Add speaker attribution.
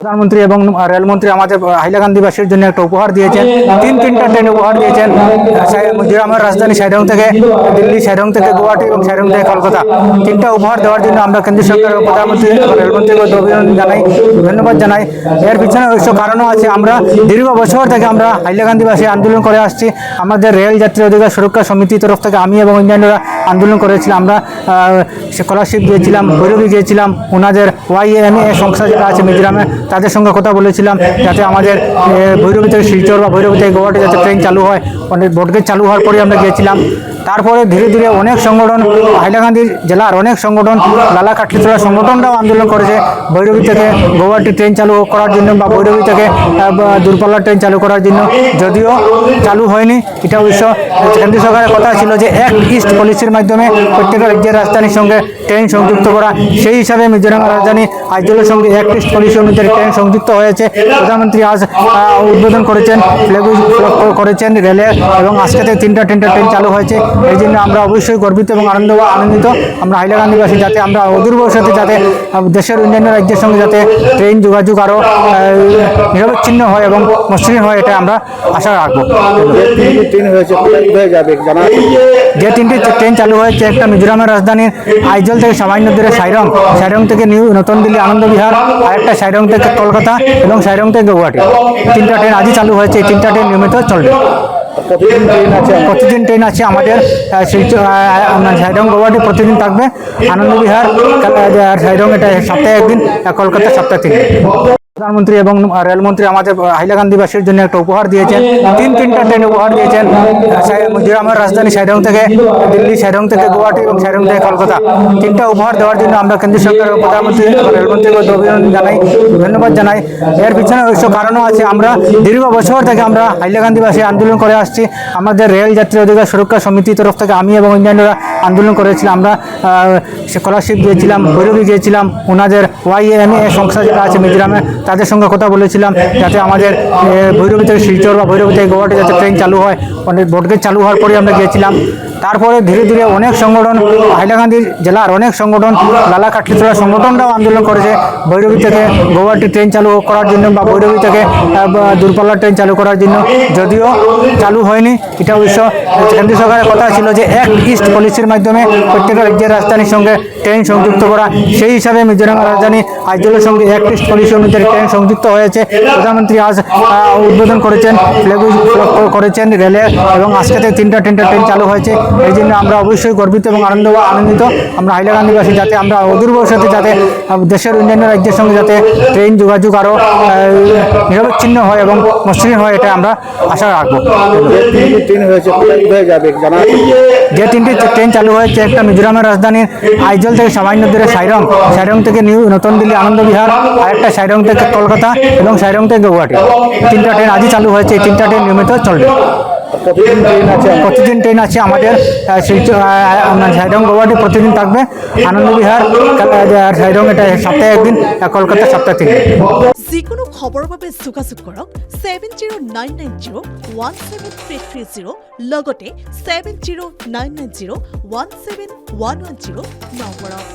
Speaker 1: প্রধানমন্ত্রী এবং রেলমন্ত্রী আমাদের হাইলাকান্দিবাসীর জন্য একটা উপহার দিয়েছেন। তিনটা ট্রেন উপহার দিয়েছেন। মিজোরামের রাজধানী সাইডং থেকে দিল্লি, সাইডং থেকে গুয়াহাটি এবং সাইডং থেকে কলকাতা, তিনটা উপহার দেওয়ার জন্য আমরা কেন্দ্রীয় সরকার, প্রধানমন্ত্রী, রেলমন্ত্রীকে অভিনন্দন জানাই, ধন্যবাদ জানাই। এর পিছনে অবশ্য কারণও আছে। আমরা দীর্ঘ বছর থেকে আমরা হাইলাকান্দিবাসী আন্দোলন করে আসছি। আমাদের রেল যাত্রী অধিকার সুরক্ষা সমিতির তরফ থেকে আমি এবং অন্যান্যরা আন্দোলন করেছিলাম। আমরা স্কলারশিপ দিয়েছিলাম, ভৈরবী গিয়েছিলাম, ওনাদের YMA সংস্থা যেটা আছে মিজোরামে, তাদের সঙ্গে কথা বলেছিলাম যাতে আমাদের ভৈরবী থেকে শিলচর বা ভৈরবী থেকে গুয়াহাটি যাতে ট্রেন চালু হয়। অনেক বোটগেজ চালু হওয়ার পরে আমরা গিয়েছিলাম। তারপরে ধীরে ধীরে অনেক সংগঠন, হাইলাকান্দি জেলার অনেক সংগঠন, লালা কাঠলিতলা সংগঠনরাও আন্দোলন করেছে ভৈরবী থেকে গুয়াহাটি ট্রেন চালু করার জন্য বা ভৈরবী থেকে দূরপাল্লার ট্রেন চালু করার জন্য। যদিও চালু হয়নি, এটা অবশ্য কেন্দ্রীয় সরকারের কথা ছিল যে অ্যাক্ট ইস্ট পলিসির মাধ্যমে প্রত্যেক রাজ্যের রাজধানীর সঙ্গে ট্রেন সংযুক্ত করা। সেই হিসাবে মিজোরামের রাজধানী আইজলের সঙ্গে অ্যাক্ট ইস্ট পলিসি অনুযায়ী ট্রেন সংযুক্ত হয়েছে। প্রধানমন্ত্রী আজ উদ্বোধন করেছেন, ফ্ল্যাগ করেছেন রেলের, এবং আজকে থেকে তিনটা ট্রেন চালু হয়েছে। এই জন্য আমরা অবশ্যই গর্বিত এবং আনন্দিত। আমরা হাইলাকান্দিবাসী যাতে আমরা অদূর ভবিষ্যতে যাতে দেশের অন্যান্য রাজ্যের সঙ্গে যাতে ট্রেন যোগাযোগ আরও নিরবিচ্ছিন্ন হয় এবং মসৃণ হয়, এটা আমরা আশা রাখবো। যে তিনটি ট্রেন চালু হয়েছে, একটা মিজোরামের রাজধানীর আইজল থেকে সামান্য দূরে সাইরং থেকে নতুন দিল্লি আনন্দ বিহার, আরেকটা সাইরং থেকে কলকাতা এবং সাইরং থেকে গুয়াহাটি। তিনটা ট্রেন আজই চালু হয়েছে। এই তিনটা ট্রেন নিয়মিত চলবে। প্রতিদিন ট্রেন আছে আমাদের সাইরং গুয়াহাটি প্রতিদিন থাকবে, আনন্দ বিহার সাইরং এটা সপ্তাহে একদিন, কলকাতা সপ্তাহে 3 দিন। প্রধানমন্ত্রী এবং রেলমন্ত্রী আমাদের হাইলাকান্দিবাসীর জন্য একটা উপহার দিয়েছেন। তিনটা ট্রেন উপহার দিয়েছেন। মিজোরামের রাজধানী সাইডং থেকে দিল্লি, সাইডং থেকে গুয়াহাটি এবং সাইডং থেকে কলকাতা, তিনটা উপহার দেওয়ার জন্য আমরা কেন্দ্রীয় সরকার, প্রধানমন্ত্রী, রেলমন্ত্রীকে অভিনন্দন জানাই, ধন্যবাদ জানাই। এর পিছনে অবশ্য কারণও আছে। আমরা দীর্ঘ বছর থেকে আমরা হাইলাকান্দিবাসী আন্দোলন করে আসছি। আমাদের রেল যাত্রী অধিকার সুরক্ষা সমিতির তরফ থেকে আমি এবং অন্যান্যরা আন্দোলন করেছিলাম। আমরা স্কলারশিপ দিয়েছিলাম, ভৈরবী গিয়েছিলাম, ওনাদের YMA সংস্থা যেটা আছে মিজোরামে, তাদের সঙ্গে কথা বলেছিলাম যাতে আমাদের ভৈরবী থেকে শিলচর বা ভৈরবী থেকে গুয়াহাটি যাতে ট্রেন চালু হয়। অনেক বোটগেজ চালু হওয়ার পরে আমরা গিয়েছিলাম। তারপরে ধীরে ধীরে অনেক সংগঠন, হাইলাকান্দি জেলার অনেক সংগঠন, লালা কাঠলিতলা সংগঠনরাও আন্দোলন করেছে ভৈরবী থেকে গুয়াহাটি ট্রেন চালু করার জন্য বা ভৈরবী থেকে দূরপাল্লার ট্রেন চালু করার জন্য। যদিও চালু হয়নি, এটা অবশ্য কেন্দ্রীয় সরকারের কথা ছিল যে অ্যাক্ট ইস্ট পলিসির মাধ্যমে প্রত্যেক রাজ্যের রাজধানীর সঙ্গে ট্রেন সংযুক্ত করা। সেই হিসাবে মিজোরামের রাজধানী আইজলের সঙ্গে অ্যাক্ট ইস্ট পলিসি অনুযায়ী ট্রেন সংযুক্ত হয়েছে। প্রধানমন্ত্রী আজ উদ্বোধন করেছেন, ফ্ল্যাগ করেছেন রেলের, এবং আজকে থেকে তিনটা ট্রেন চালু হয়েছে। এই জন্য আমরা অবশ্যই গর্বিত এবং আনন্দিত। আমরা হাইলাকান্দিবাসী যাতে আমরা অদূর ভবিষ্যতে যাতে দেশের অন্যান্য রাজ্যের সঙ্গে যাতে ট্রেন যোগাযোগ আরও নিরবিচ্ছিন্ন হয় এবং মসৃণ হয়, এটা আমরা আশা রাখবো। যে তিনটি ট্রেন চালু হয়েছে, একটা মিজোরামের রাজধানীর আইজল থেকে সামান্য দূরে সাইরং থেকে নতুন দিল্লি আনন্দ বিহার, আরেকটা সাইরং থেকে কলকাতা এবং সাইরং থেকে গুয়াহাটি। তিনটা ট্রেন আজই চালু হয়েছে। এই তিনটা ট্রেন নিয়মিত চলবে। প্রতিদিন ট্রেন আছে আমাদের সাইরং গুয়াহাটি প্রতিদিন থাকবে, আনন্দ বিহার সাইরং এটা সপ্তাহে একদিন, কলকাতা সপ্তাহে 3 দিন।
Speaker 2: যিকোনো খবৰৰ বাবে যোগাযোগ কৰক 7099017330 লগতে 7099017110 নম্বৰত।